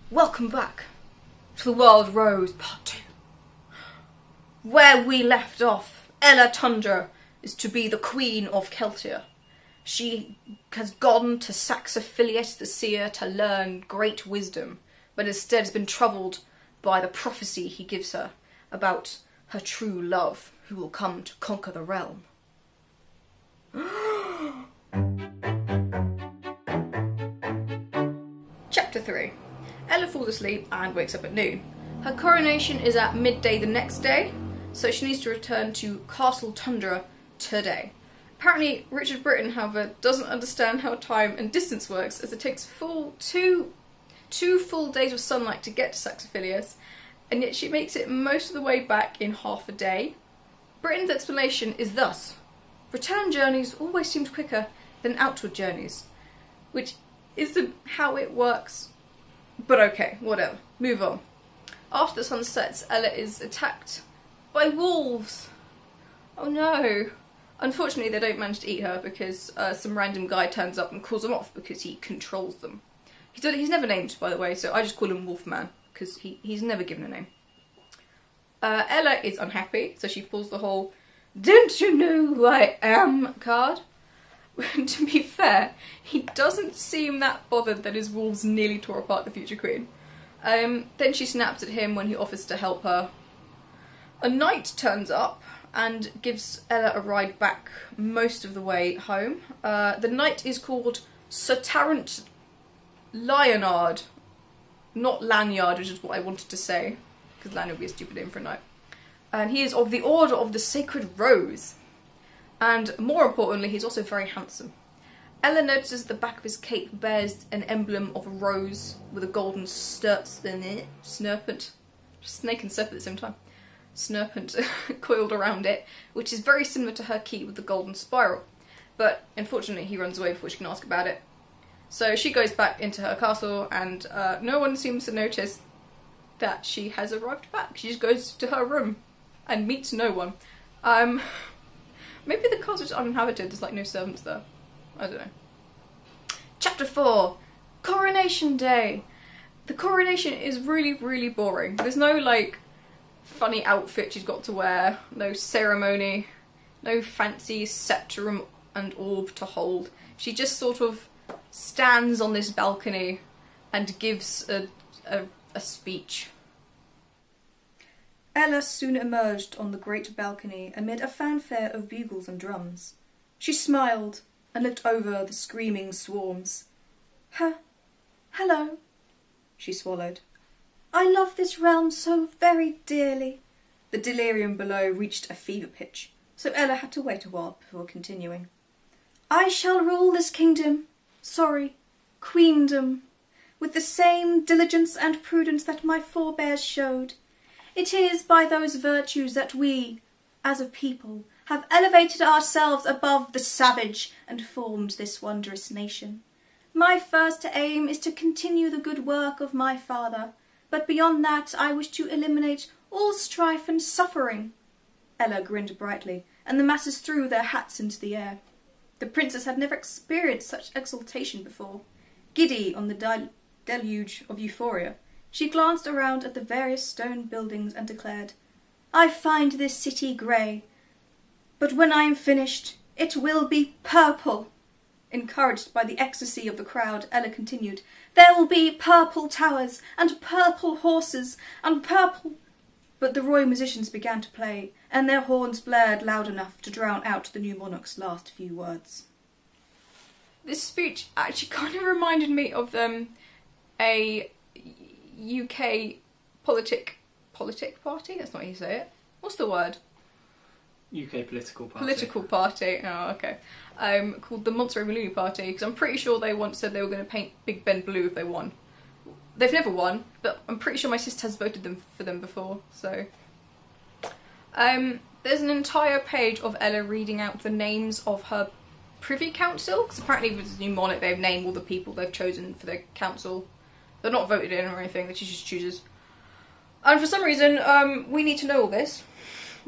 Welcome back to the World Rose Part 2. Where we left off, Ella Tundra is to be the Queen of Celtia. She has gone to Saxophilius the seer to learn great wisdom, but instead has been troubled by the prophecy he gives her about her true love, who will come to conquer the realm. Chapter 3. Ella falls asleep and wakes up at noon. Her coronation is at midday the next day, so she needs to return to Castle Tundra today. Apparently, Richard Brittain, however, doesn't understand how time and distance works, as it takes two full days of sunlight to get to Saxophilius, and yet she makes it most of the way back in half a day. Brittain's explanation is thus: return journeys always seemed quicker than outward journeys, which isn't how it works. But okay, whatever. Move on. After the sun sets, Ella is attacked by wolves. Oh no. Unfortunately, they don't manage to eat her because some random guy turns up and calls them off because he controls them. He's never named, by the way, so I just call him Wolfman because he's never given a name. Ella is unhappy, so she pulls the whole "don't you know who I am" card. To be fair, he doesn't seem that bothered that his wolves nearly tore apart the future queen. Then she snaps at him when he offers to help her. A knight turns up and gives Ella a ride back most of the way home. The knight is called Sir Tarrant Lionard, not Lanyard, which is what I wanted to say, because Lanyard would be a stupid name for a knight. And he is of the Order of the Sacred Rose. And more importantly, he's also very handsome. Ella notices the back of his cape bears an emblem of a rose with a golden snurpant, snake and serpent at the same time, snurpant coiled around it, which is very similar to her key with the golden spiral. But unfortunately, he runs away before she can ask about it. So she goes back into her castle, and no one seems to notice that she has arrived back. She just goes to her room and meets no one. Maybe the castle's uninhabited, there's like no servants there. I don't know. Chapter 4. Coronation Day. The coronation is really, really boring. There's no like funny outfit she's got to wear, no ceremony, no fancy scepter and orb to hold. She just sort of stands on this balcony and gives a speech. Ella soon emerged on the great balcony amid a fanfare of bugles and drums. She smiled and looked over the screaming swarms. Hello, she swallowed. I love this realm so very dearly. The delirium below reached a fever pitch, so Ella had to wait a while before continuing. I shall rule this queendom, with the same diligence and prudence that my forebears showed. It is by those virtues that we, as a people, have elevated ourselves above the savage and formed this wondrous nation. My first aim is to continue the good work of my father, but beyond that I wish to eliminate all strife and suffering. Ella grinned brightly, and the masses threw their hats into the air. The princess had never experienced such exultation before. Giddy on the deluge of euphoria, she glanced around at the various stone buildings and declared, I find this city grey, but when I am finished, it will be purple. Encouraged by the ecstasy of the crowd, Ella continued, there will be purple towers, and purple horses, and purple... But the royal musicians began to play, and their horns blared loud enough to drown out the new monarch's last few words. This speech actually kind of reminded me of a UK politic party? That's not how you say it. What's the word? UK political party. Political party, oh okay. Called the Monster Mooney Party, because I'm pretty sure they once said they were going to paint Big Ben blue if they won. They've never won, but I'm pretty sure my sister has voted for them before, so... there's an entire page of Ella reading out the names of her Privy Council, because apparently with this new monarch they've named all the people they've chosen for their council. They're not voted in or anything, that she just chooses. And for some reason, we need to know all this.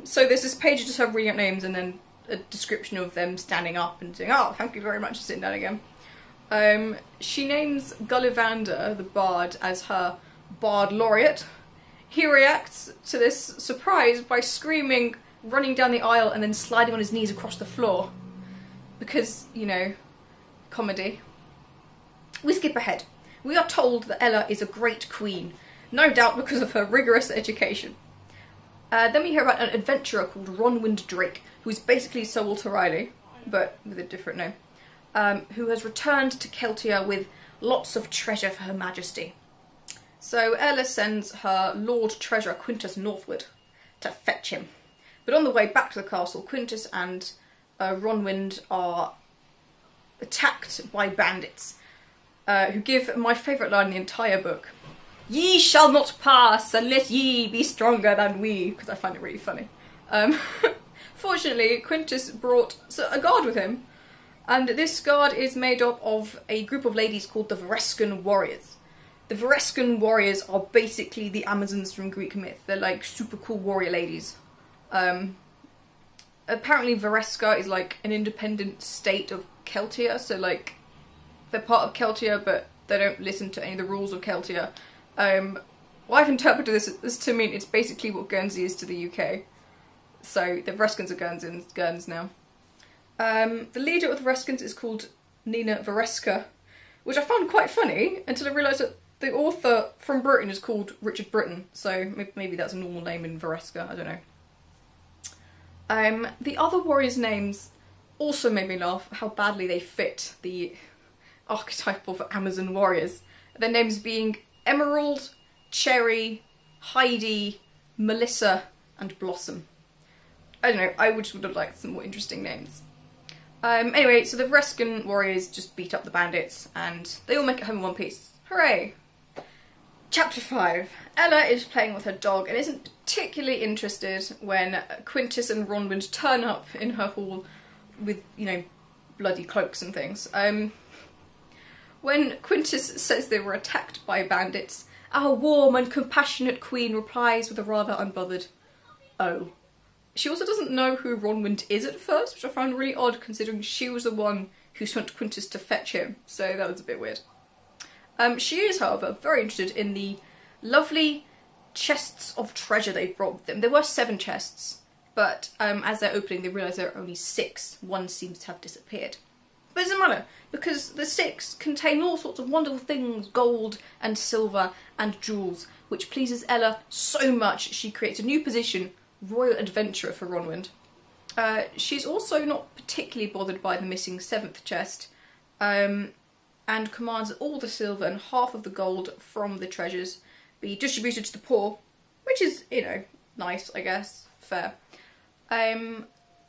So there's this page of just her reading out names and then a description of them standing up and saying, oh, thank you very much for sitting down again. She names Gullivander, the bard, as her Bard Laureate. He reacts to this surprise by screaming, running down the aisle, and then sliding on his knees across the floor. Because, you know, comedy. We skip ahead. We are told that Ella is a great queen, no doubt because of her rigorous education. Then we hear about an adventurer called Ronwind Drake, who's basically Sir Walter Riley, but with a different name, who has returned to Celtia with lots of treasure for her majesty. So Ella sends her Lord Treasurer Quintus northward to fetch him. But on the way back to the castle, Quintus and Ronwind are attacked by bandits, who give my favourite line in the entire book. "Ye shall not pass, unless ye be stronger than we," because I find it really funny. Fortunately, Quintus brought a guard with him, and this guard is made up of a group of ladies called the Varescan Warriors. The Varescan Warriors are basically the Amazons from Greek myth. They're like super cool warrior ladies. Apparently Varesca is like an independent state of Celtia, so like they're part of Celtia but they don't listen to any of the rules of Celtia. Well, I've interpreted this to mean it's basically what Guernsey is to the UK. So the Varescans are Guerns now. The leader of the Varescans is called Nina Varesca, which I found quite funny until I realised that the author from Brittain is called Richard Brittain, so maybe that's a normal name in Varesca, I don't know. The other warriors' names also made me laugh how badly they fit the archetype of Amazon warriors. Their names being Emerald, Cherry, Heidi, Melissa, and Blossom. I don't know, I just would have liked some more interesting names. Anyway, so the Varescan warriors just beat up the bandits, and they all make it home in one piece. Hooray! Chapter 5. Ella is playing with her dog and isn't particularly interested when Quintus and Ronwind turn up in her hall with, you know, bloody cloaks and things. When Quintus says they were attacked by bandits, our warm and compassionate queen replies with a rather unbothered, "Oh." She also doesn't know who Ronwind is at first, which I found really odd considering she was the one who sent Quintus to fetch him, so that was a bit weird. She is, however, very interested in the lovely chests of treasure they've brought with them. There were 7 chests, but as they're opening they realise there are only 6. One seems to have disappeared. But it doesn't matter, because the 6 contain all sorts of wonderful things, gold and silver and jewels, which pleases Ella so much she creates a new position, Royal Adventurer, for Ronwind. She's also not particularly bothered by the missing 7th chest, and commands that all the silver and half of the gold from the treasures be distributed to the poor, which is, you know, nice, I guess, fair.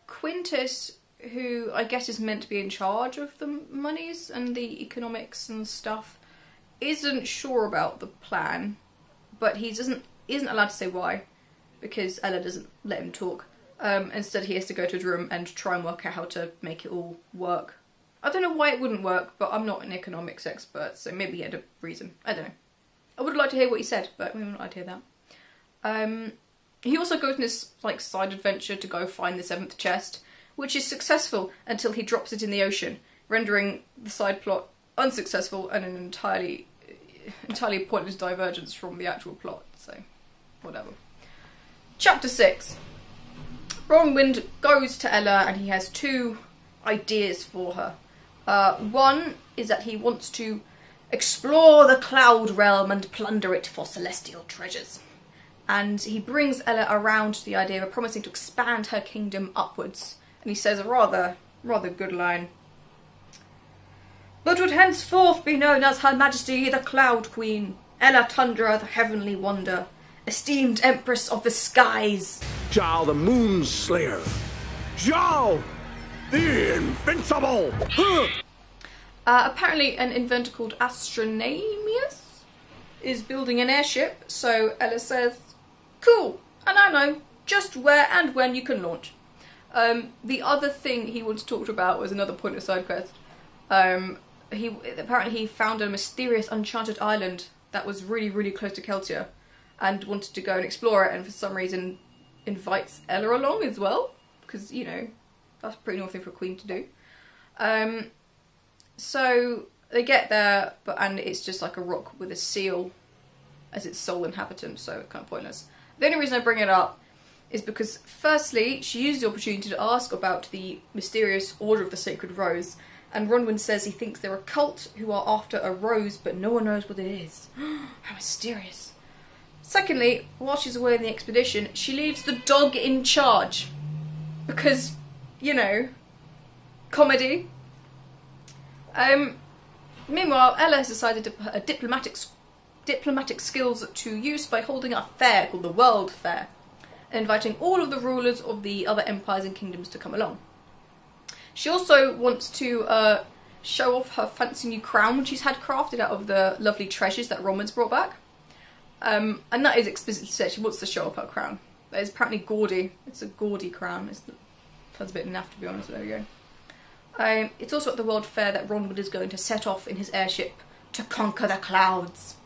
Quintus, who I guess is meant to be in charge of the monies and the economics and stuff, isn't sure about the plan, but he isn't allowed to say why, because Ella doesn't let him talk. Instead he has to go to his room and try and work out how to make it all work. I don't know why it wouldn't work, but I'm not an economics expert, so maybe he had a reason. I don't know. I would have liked to hear what he said, but we would not like to hear that. He also goes on this like side adventure to go find the 7th chest, which is successful until he drops it in the ocean, rendering the side plot unsuccessful and an entirely pointless divergence from the actual plot, so whatever. Chapter 6. Ronwind goes to Ella and he has 2 ideas for her. One is that he wants to explore the cloud realm and plunder it for celestial treasures. And he brings Ella around to the idea of promising to expand her kingdom upwards. And he says a rather good line. "But would henceforth be known as Her Majesty the Cloud Queen, Ella Tundra the Heavenly Wonder, esteemed Empress of the Skies. Zhao the Moon Slayer. Zhao the Invincible." Apparently an inventor called Astronomius is building an airship, so Ella says, "Cool, and I know just where and when you can launch." The other thing he wanted to talk about was another pointless side quest. Apparently he found a mysterious enchanted island that was really close to Celtia and wanted to go and explore it, and for some reason invites Ella along as well, because, you know, that's a pretty normal thing for a queen to do. So they get there, and it's just like a rock with a seal as its sole inhabitant, so kind of pointless. The only reason I bring it up is because, firstly, she used the opportunity to ask about the mysterious Order of the Sacred Rose, and Ronwin says he thinks they're a cult who are after a rose, but no one knows what it is. How mysterious. Secondly, while she's away on the expedition, she leaves the dog in charge. Because, you know, comedy. Meanwhile, Ella has decided to put her diplomatic skills to use by holding a fair called the World Fair, and inviting all of the rulers of the other empires and kingdoms to come along. She also wants to show off her fancy new crown which she's had crafted out of the lovely treasures that Roman's brought back. And that is explicitly said, she wants to show off her crown. That is apparently gaudy. It's a gaudy crown. It sounds a bit naff, to be honest, there we go. It's also at the World Fair that Ronwood is going to set off in his airship to conquer the clouds.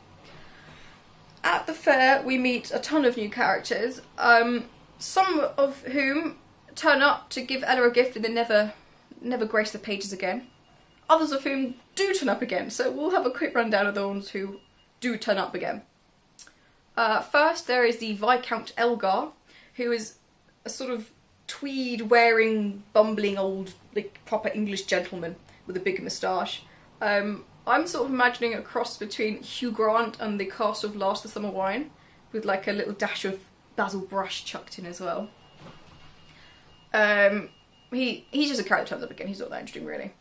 At the fair, we meet a ton of new characters, some of whom turn up to give Ella a gift and then never grace the pages again. Others of whom do turn up again, so we'll have a quick rundown of the ones who do turn up again. First, there is the Viscount Elgar, who is a sort of tweed-wearing, bumbling old, like, proper English gentleman with a big moustache. I'm sort of imagining a cross between Hugh Grant and the cast of Last of Summer Wine, with like a little dash of Basil Brush chucked in as well. He's just a character turns up again, he's not that interesting really.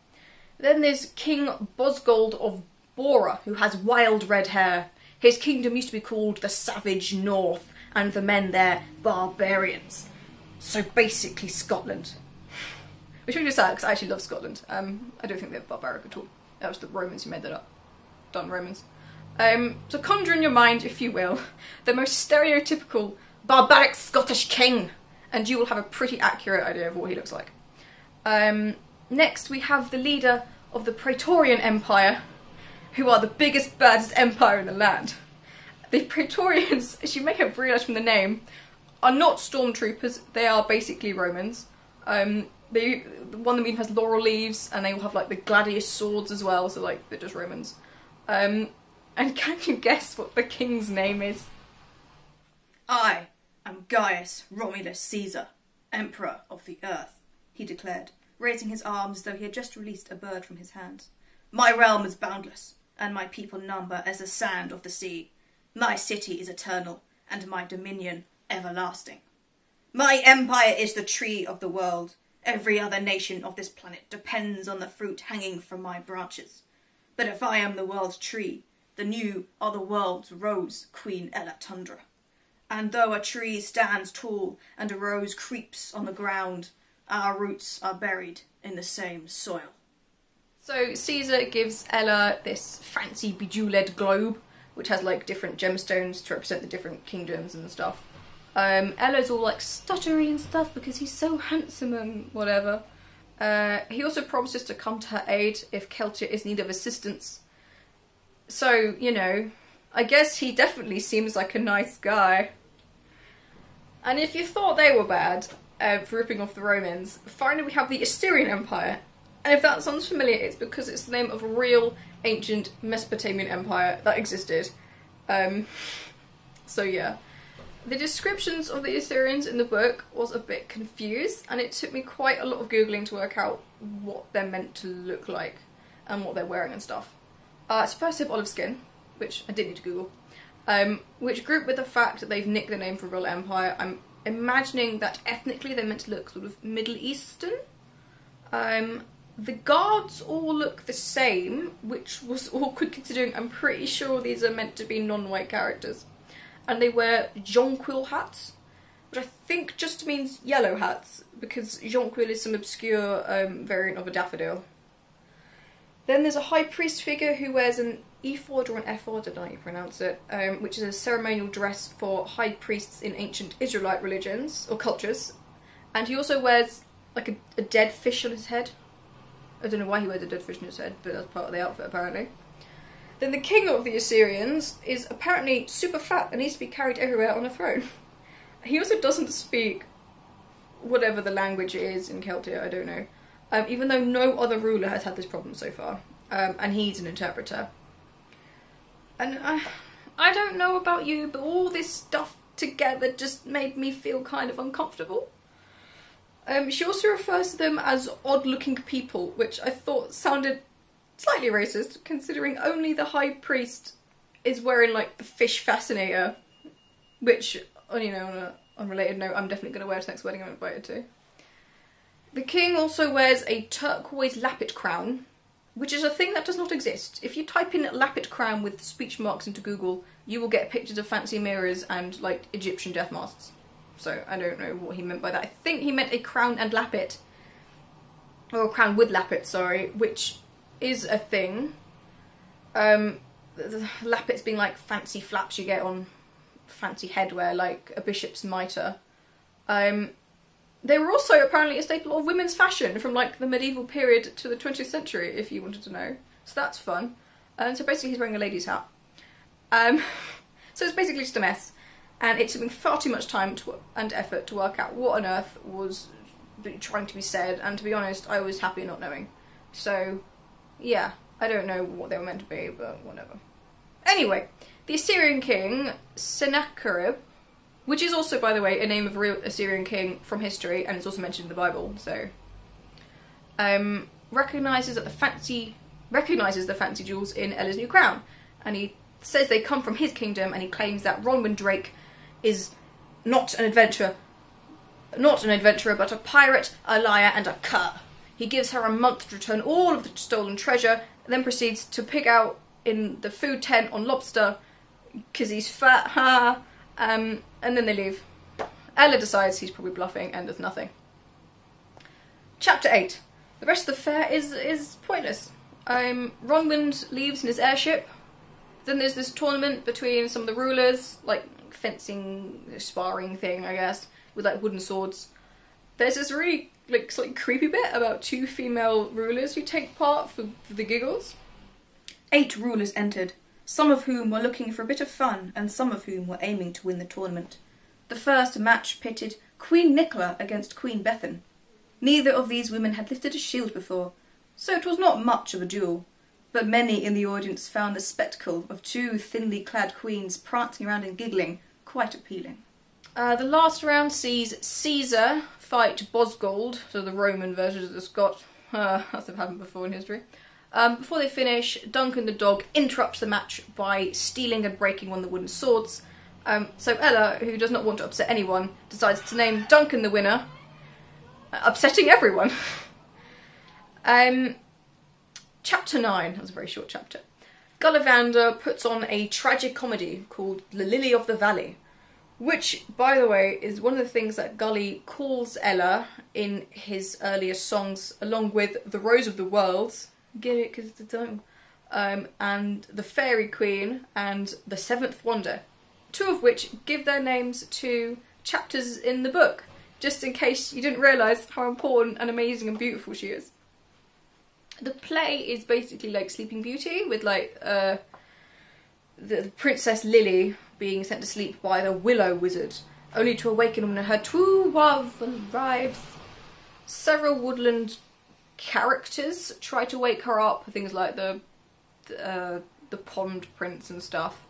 Then there's King Bosgold of Bora, who has wild red hair. His kingdom used to be called the Savage North, and the men there, barbarians. So basically Scotland. Which makes me sad, because I actually love Scotland. I don't think they're barbaric at all. That was the Romans who made that up. Done Romans. So conjure in your mind, if you will, the most stereotypical barbaric Scottish king, and you will have a pretty accurate idea of what he looks like. Next we have the leader of the Praetorian Empire, who are the biggest, baddest empire in the land. The Praetorians, as you may have realised from the name, are not stormtroopers, they are basically Romans. One of them has laurel leaves, and they all have like the gladius swords as well, so like they're just Romans. And can you guess what the king's name is? I am Gaius Romulus Caesar, Emperor of the Earth, he declared, raising his arms as though he had just released a bird from his hand. My realm is boundless, and my people number as the sand of the sea. My city is eternal, and my dominion everlasting. My empire is the tree of the world. Every other nation of this planet depends on the fruit hanging from my branches. But if I am the world's tree, then you are the world's rose, Queen Ella Tundra. And though a tree stands tall and a rose creeps on the ground, our roots are buried in the same soil. So Caesar gives Ella this fancy bejeweled globe, which has like different gemstones to represent the different kingdoms and stuff. Ella's all like stuttery and stuff because he's so handsome and whatever. He also promises to come to her aid if Celtia is in need of assistance. So, you know, I guess he definitely seems like a nice guy. And if you thought they were bad for ripping off the Romans, finally we have the Assyrian Empire. And if that sounds familiar, it's because it's the name of a real ancient Mesopotamian empire that existed. So yeah. The descriptions of the Assyrians in the book was a bit confused, and it took me quite a lot of googling to work out what they're meant to look like and what they're wearing and stuff. So first they have olive skin, which I did need to google, which grouped with the fact that they've nicked the name from a real empire, I'm imagining that ethnically they're meant to look sort of Middle Eastern. The guards all look the same, which was awkward considering I'm pretty sure these are meant to be non-white characters. And they wear jonquil hats, which I think just means yellow hats, because jonquil is some obscure variant of a daffodil. Then there's a high priest figure who wears an ephod or an ephod, I don't know how you pronounce it, which is a ceremonial dress for high priests in ancient Israelite religions, or cultures. And he also wears like a dead fish on his head. I don't know why he wears a dead fish on his head, but that's part of the outfit apparently. Then the king of the Assyrians is apparently super fat and needs to be carried everywhere on a throne. He also doesn't speak whatever the language is in Celtia, I don't know. Even though no other ruler has had this problem so far. And he's an interpreter. And I don't know about you, but all this stuff together just made me feel kind of uncomfortable. She also refers to them as odd-looking people, which I thought sounded slightly racist, considering only the High Priest is wearing, like, the fish fascinator, which, you know, on an unrelated note, I'm definitely going to wear to the next wedding I'm invited to. The king also wears a turquoise lappet crown, which is a thing that does not exist. If you type in lappet crown with speech marks into Google, you will get pictures of fancy mirrors and, like, Egyptian death masks. So I don't know what he meant by that. I think he meant a crown and lappet. Or a crown with lappet, sorry, which is a thing. The lappets being like fancy flaps you get on fancy headwear, like a bishop's mitre. They were also apparently a staple of women's fashion from like the medieval period to the 20th century, if you wanted to know. So that's fun. So basically he's wearing a lady's hat. So it's basically just a mess. And it took me far too much time and effort to work out what on earth was trying to be said. And to be honest, I was happy not knowing. So, yeah, I don't know what they were meant to be, but whatever. Anyway, the Assyrian king, Sennacherib, which is also, by the way, a name of a real Assyrian king from history, and it's also mentioned in the Bible, so... recognises the fancy jewels in Ella's new crown. And he says they come from his kingdom, and he claims that Ronwin Drake is not an adventurer, but a pirate, a liar, and a cur. He gives her a month to return all of the stolen treasure, and then proceeds to pig out in the food tent on lobster, because he's fat, ha, and then they leave. Ella decides he's probably bluffing, and does nothing. Chapter 8. The rest of the fair is pointless. Ronwind leaves in his airship. Then there's this tournament between some of the rulers, like fencing, sparring thing, I guess, with like wooden swords. There's this really like slightly creepy bit about 2 female rulers who take part for the giggles. 8 rulers entered, some of whom were looking for a bit of fun and some of whom were aiming to win the tournament. The first match pitted Queen Nicola against Queen Bethan. Neither of these women had lifted a shield before, so it was not much of a duel. But many in the audience found the spectacle of 2 thinly clad queens prancing around and giggling quite appealing. The last round sees Caesar fight Bosgold, so the Roman version of the Scot. That's never happened before in history. Before they finish, Duncan the dog interrupts the match by stealing and breaking one of the wooden swords. So Ella, who does not want to upset anyone, decides to name Duncan the winner, upsetting everyone. Chapter 9, that was a very short chapter. Gullivander puts on a tragic comedy called The Lily of the Valley, which, by the way, is one of the things that Gully calls Ella in his earlier songs, along with The Rose of the Worlds, get it because it's the title, and The Fairy Queen and The Seventh Wonder, 2 of which give their names to chapters in the book, just in case you didn't realise how important and amazing and beautiful she is. The play is basically like Sleeping Beauty, with like the Princess Lily being sent to sleep by the Willow Wizard, only to awaken when her true love arrives. Several woodland characters try to wake her up, things like the Pond Prince and stuff,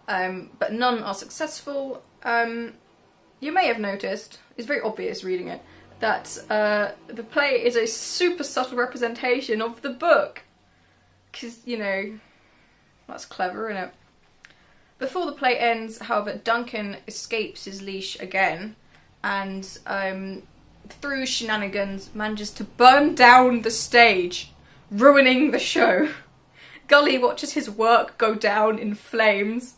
but none are successful. You may have noticed, it's very obvious reading it, that the play is a super subtle representation of the book. Because, you know, that's clever, isn't it? Before the play ends, however, Duncan escapes his leash again, and through shenanigans manages to burn down the stage, ruining the show. Gully watches his work go down in flames.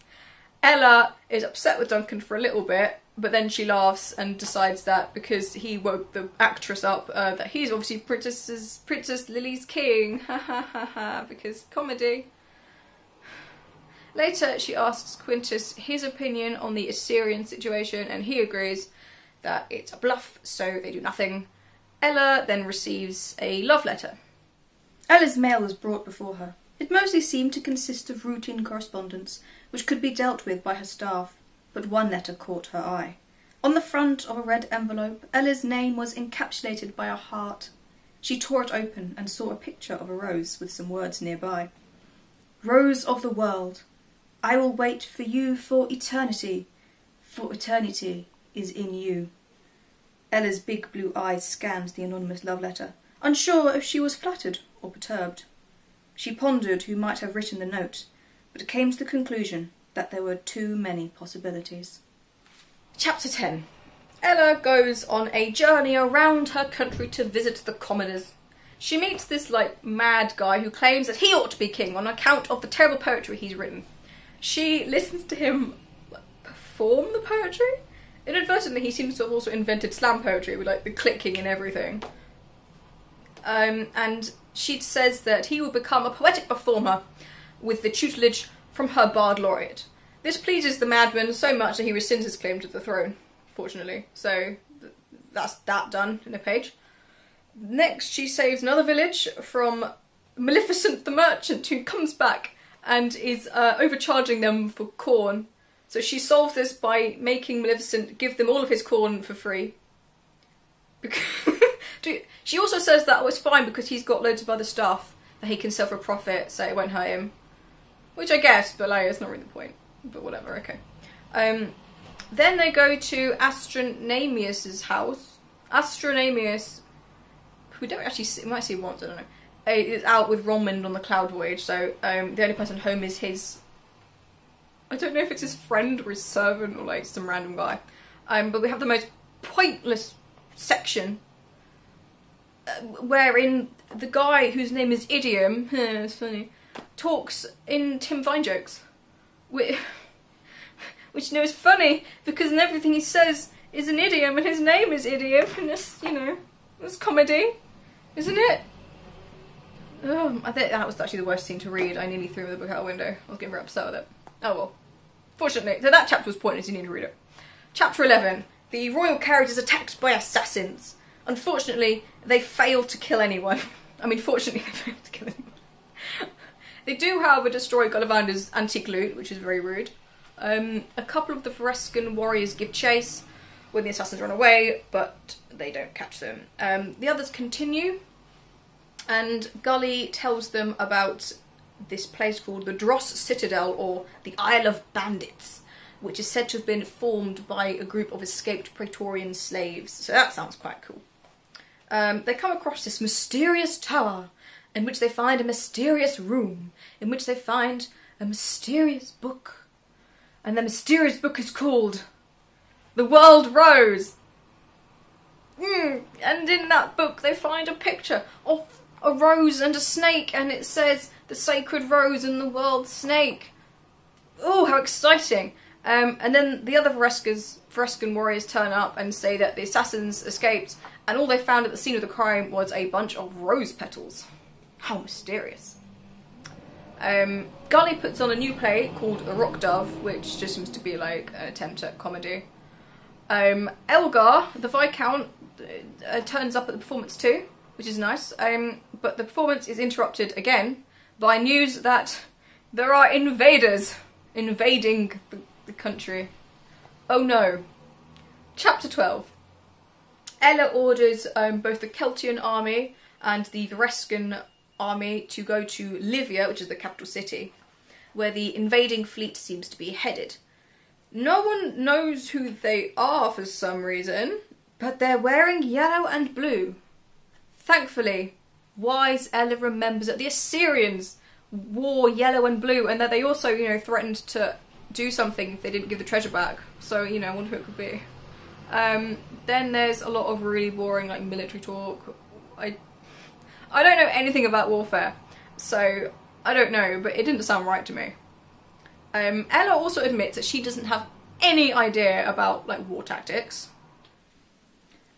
Ella is upset with Duncan for a little bit, but then she laughs and decides that because he woke the actress up, that he's obviously Princess Lily's king, ha ha ha ha, because comedy. Later she asks Quintus his opinion on the Assyrian situation, and he agrees that it's a bluff, so they do nothing. Ella then receives a love letter. Ella's mail was brought before her. It mostly seemed to consist of routine correspondence, which could be dealt with by her staff, but one letter caught her eye. On the front of a red envelope, Ella's name was encapsulated by a heart. She tore it open and saw a picture of a rose with some words nearby. Rose of the world, I will wait for you for eternity is in you. Ella's big blue eyes scanned the anonymous love letter, unsure if she was flattered or perturbed. She pondered who might have written the note, but came to the conclusion that there were too many possibilities. Chapter 10. Ella goes on a journey around her country to visit the commoners. She meets this, mad guy who claims that he ought to be king on account of the terrible poetry he's written. She listens to him perform the poetry. Inadvertently, he seems to have also invented slam poetry with, the clicking and everything. And she says that he will become a poetic performer with the tutelage from her bard laureate. This pleases the madman so much that he rescinds his claim to the throne, fortunately. So that's that done in a page. Next, she saves another village from Maleficent the merchant, who comes back and is overcharging them for corn. So she solves this by making Maleficent give them all of his corn for free. She also says that it's fine because he's got loads of other stuff that he can sell for a profit, so it won't hurt him. Which I guess, but it's not really the point. But whatever, okay. Then they go to Astronamius's house. Astronamius, we don't actually see, we might see once, I don't know, is out with Romand on the Cloud Voyage, so the only person home is his, I don't know if it's his friend or his servant or some random guy. But we have the most pointless section wherein the guy whose name is Idiom, it's funny, talks in Tim Vine jokes. Which is funny because everything he says is an idiom and his name is Idiom, and it's comedy, isn't it? Oh, I think that was actually the worst scene to read. I nearly threw the book out a window. I was getting very upset with it. Oh well. Fortunately, so that chapter was pointless, you need to read it. Chapter 11. The royal carriage is attacked by assassins. Unfortunately, they failed to kill anyone. I mean, fortunately, they failed to kill anyone. They do, however, destroy Gullivander's antique loot, which is very rude. A couple of the Varescan warriors give chase when the assassins run away, but they don't catch them. The others continue, and Gully tells them about this place called the Dross Citadel, or the Isle of Bandits, which is said to have been formed by a group of escaped Praetorian slaves. So that sounds quite cool. They come across this mysterious tower, in which they find a mysterious room, in which they find a mysterious book. And the mysterious book is called The World Rose. And in that book they find a picture of a rose and a snake, and it says the sacred rose and the world snake. Oh, how exciting. And then the other Varescan warriors turn up and say that the assassins escaped, and all they found at the scene of the crime was a bunch of rose petals. How mysterious. Gully puts on a new play called The Rock Dove, which just seems to be an attempt at comedy. Elgar, the Viscount, turns up at the performance too, which is nice, but the performance is interrupted again by news that there are invaders invading the country. Oh no. Chapter 12. Ella orders both the Celtian army and the Varescan army to go to Livia, which is the capital city, where the invading fleet seems to be headed. No one knows who they are for some reason, but they're wearing yellow and blue. Thankfully, wise Ella remembers that the Assyrians wore yellow and blue, and that they also, threatened to do something if they didn't give the treasure back. So, I wonder who it could be. Then there's a lot of really boring, military talk. I don't know anything about warfare, so I don't know, but it didn't sound right to me. Ella also admits that she doesn't have any idea about, war tactics.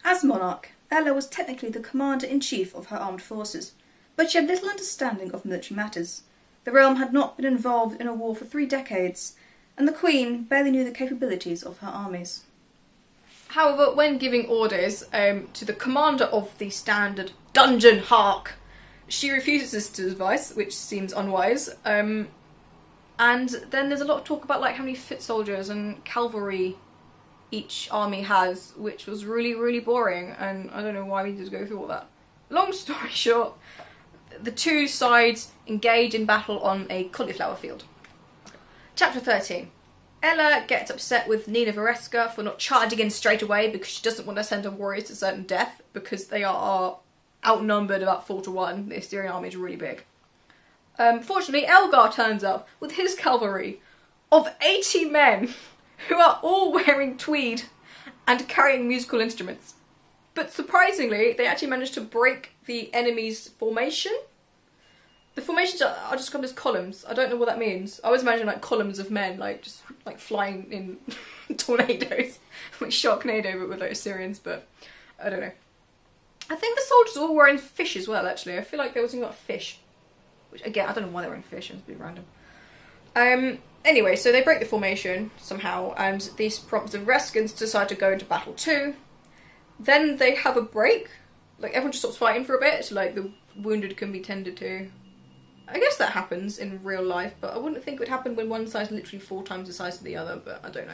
As monarch, Ella was technically the commander-in-chief of her armed forces, but she had little understanding of military matters. The realm had not been involved in a war for 3 decades, and the Queen barely knew the capabilities of her armies. However, when giving orders to the commander of the standard Dungeon Hark, she refuses this advice, which seems unwise. And then there's a lot of talk about how many foot soldiers and cavalry each army has, which was really, really boring, and I don't know why we need to go through all that. Long story short, the two sides engage in battle on a cauliflower field. Chapter 13. Ella gets upset with Nina Vareska for not charging in straight away because she doesn't want to send her warriors to certain death because they are outnumbered about 4 to 1. The Assyrian army is really big. Fortunately, Elgar turns up with his cavalry of 80 men who are all wearing tweed and carrying musical instruments. But surprisingly, they actually managed to break the enemy's formation. The formations are just called as columns. I don't know what that means. I always imagine like columns of men, like just like flying in tornadoes, like Sharknado, but with like Assyrians. But I don't know. I think the soldiers are all wearing fish as well. Actually, I feel like they were talking about fish. Which again, I don't know why they're wearing fish. It's a bit random. Anyway, so they break the formation somehow, and this prompts the Vareskans to decide to go into battle too. Then they have a break. Like everyone just stops fighting for a bit, so like the wounded can be tended to. I guess that happens in real life, but I wouldn't think it would happen when one side's literally 4 times the size of the other, but I don't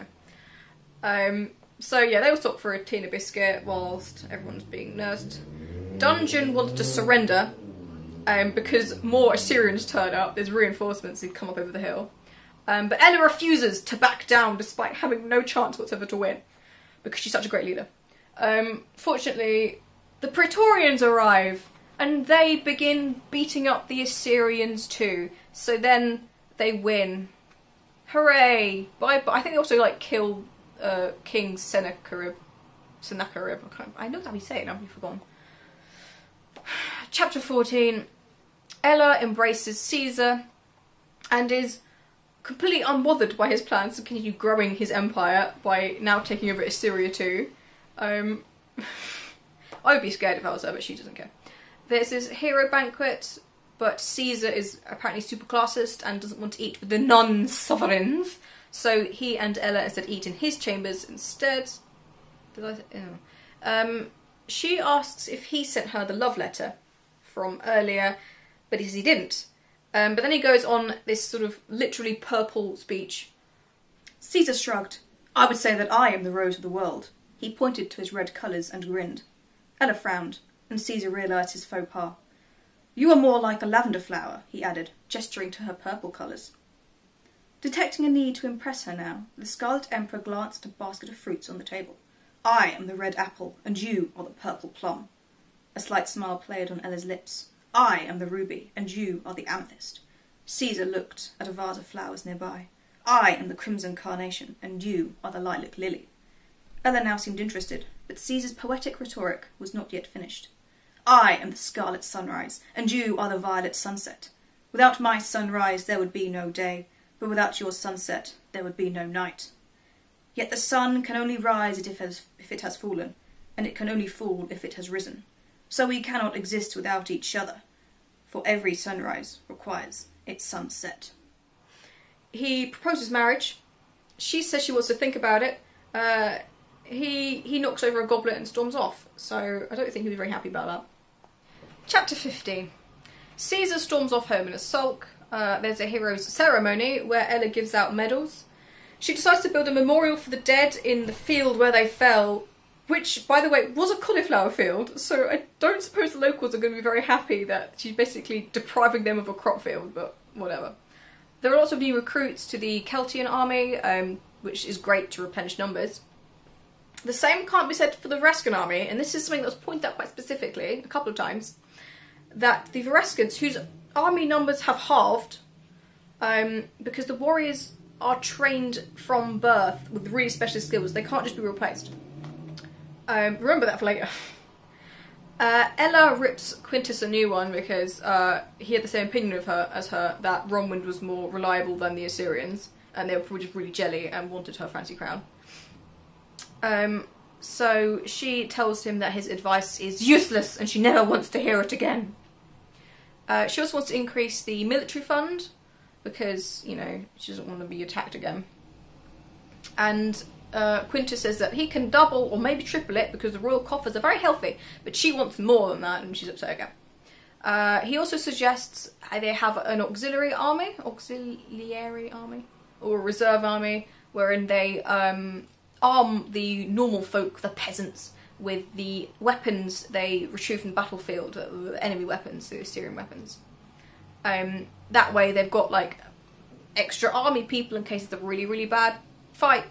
know. So yeah, they will stop for a tea and a biscuit whilst everyone's being nursed. Dungeon wants to surrender because more Assyrians turn up. There's reinforcements who come up over the hill. But Ella refuses to back down despite having no chance whatsoever to win because she's such a great leader. Fortunately, the Praetorians arrive and they begin beating up the Assyrians too. So then they win. Hooray! Bye bye. I think they also like kill King Sennacherib. I know how you say it now, I've forgotten. Chapter 14. Ella embraces Caesar and is completely unbothered by his plans to continue growing his empire by now taking over Assyria too. I would be scared if I was her, but she doesn't care. There's this hero banquet, but Caesar is apparently super classist and doesn't want to eat with the non-sovereigns, so he and Ella instead eat in his chambers instead. Did I say? Oh. She asks if he sent her the love letter from earlier, but he says he didn't. But then he goes on this sort of literally purple speech. Caesar shrugged. I would say that I am the rose of the world. He pointed to his red colours and grinned. Ella frowned, and Caesar realised his faux pas. You are more like a lavender flower, he added, gesturing to her purple colours. Detecting a need to impress her now, the Scarlet Emperor glanced at a basket of fruits on the table. I am the red apple, and you are the purple plum. A slight smile played on Ella's lips. I am the ruby, and you are the amethyst. Caesar looked at a vase of flowers nearby. I am the crimson carnation, and you are the lilac lily. Ella now seemed interested, but Caesar's poetic rhetoric was not yet finished. I am the scarlet sunrise, and you are the violet sunset. Without my sunrise there would be no day, but without your sunset there would be no night. Yet the sun can only rise if it has fallen, and it can only fall if it has risen. So we cannot exist without each other, for every sunrise requires its sunset. He proposes marriage. She says she wants to think about it. He knocks over a goblet and storms off, so I don't think he'll be very happy about that. Chapter 15. Caesar storms off home in a sulk. There's a hero's ceremony where Ella gives out medals. She decides to build a memorial for the dead in the field where they fell, which, by the way, was a cauliflower field, so I don't suppose the locals are going to be very happy that she's basically depriving them of a crop field, but whatever. There are lots of new recruits to the Celtian army, which is great to replenish numbers. The same can't be said for the Varescan army, and this is something that was pointed out quite specifically a couple of times, that the Varescans, whose army numbers have halved, because the warriors are trained from birth with really special skills, they can't just be replaced. Remember that for later. Ella rips Quintus a new one because he had the same opinion of her as her, that Romwind was more reliable than the Assyrians, and they were probably just really jelly and wanted her fancy crown. So she tells him that his advice is useless and she never wants to hear it again. She also wants to increase the military fund because, you know, she doesn't want to be attacked again. And Quintus says that he can double or maybe triple it because the royal coffers are very healthy, but she wants more than that and she's upset again. He also suggests they have an auxiliary army, or a reserve army, wherein they arm the normal folk, the peasants, with the weapons they retrieve from the battlefield, the enemy weapons, the Assyrian weapons. That way they've got like extra army people in case it's a really, really bad fight.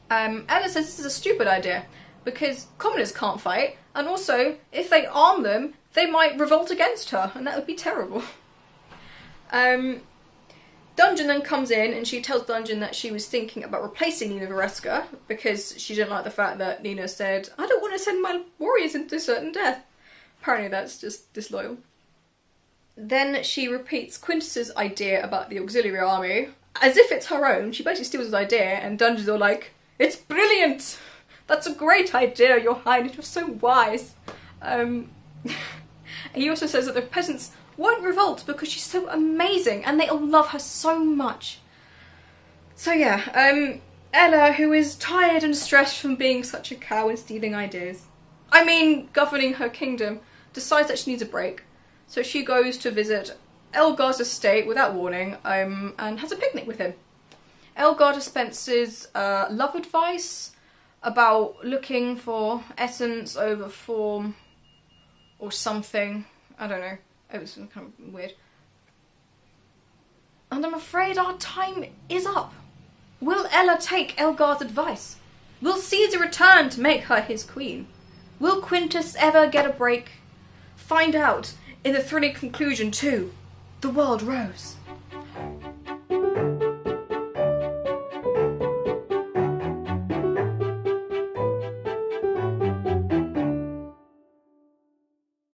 Ella says this is a stupid idea because commoners can't fight, and also if they arm them, they might revolt against her, and that would be terrible. Dungeon then comes in and she tells Dungeon that she was thinking about replacing Nina Vareska because she didn't like the fact that Nina said, I don't want to send my warriors into certain death. Apparently that's just disloyal. Then she repeats Quintus's idea about the auxiliary army as if it's her own. She basically steals his idea and Dungeon's all like, it's brilliant! That's a great idea, your highness, you're so wise. He also says that the peasants won't revolt because she's so amazing and they all love her so much. So yeah, Ella, who is tired and stressed from being such a cow and stealing ideas, governing her kingdom, decides that she needs a break. So she goes to visit Elgar's estate without warning, and has a picnic with him. Elgar dispenses love advice about looking for essence over form or something. I don't know. It was kind of weird. And I'm afraid our time is up. Will Ella take Elgar's advice? Will Caesar return to make her his queen? Will Quintus ever get a break? Find out in the thrilling conclusion to The World Rose.